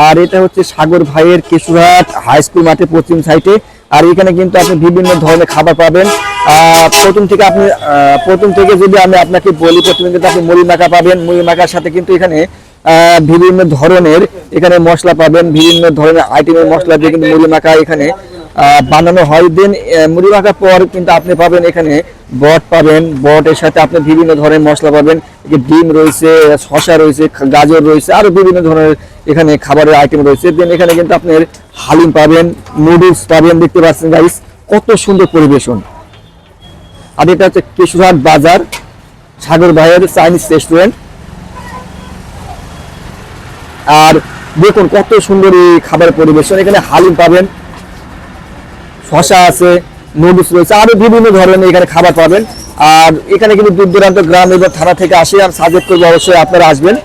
আর এটা হচ্ছে সাগর ভাইয়ের কেশুরহাট হাই স্কুল মাঠে পশ্চিম সাইডে। আর এখানে কিন্তু আপনি বিভিন্ন ধরনের খাবার পাবেন। প্রথম থেকে যদি আমি আপনাকে বলি, প্রথমে কিন্তু আপনি মুড়ি মাখা পাবেন। মুড়ি মাখার সাথে কিন্তু এখানে বিভিন্ন ধরনের এখানে মশলা পাবেন, বিভিন্ন ধরনের আইটেমের মশলা দিয়ে কিন্তু মুড়ি মাখা এখানে বানানো হয়। দেন মুড়ি মাখার পর কিন্তু আপনি পাবেন এখানে বট পাবেন, বটের সাথে আপনি বিভিন্ন ধরনের মশলা পাবেন, ডিম রয়েছে, শসা রয়েছে, গাজর রয়েছে, আরো বিভিন্ন ধরনের এখানে খাবারের আইটেম রয়েছে। দেন এখানে কিন্তু আপনার হালিম পাবেন, নুডলস পাবেন। দেখতে পাচ্ছেন গাইস কত সুন্দর পরিবেশন। আর এটা হচ্ছে কেশুরহাট বাজার, সাগর ভাইয়ের চাইনিজ রেস্টুরেন্ট। আর দেখুন কত সুন্দর এই খাবার পরিবেশন। এখানে হালিম পাবেন, শসা আছে, নুডলস রয়েছে, আরো বিভিন্ন ধরনের এখানে খাবার পাবেন। আর এখানে কিন্তু দূর দূরান্ত গ্রাম এবং থানা থেকে আসে। আর সাজেক্ট করবো অবশ্যই আপনারা আসবেন।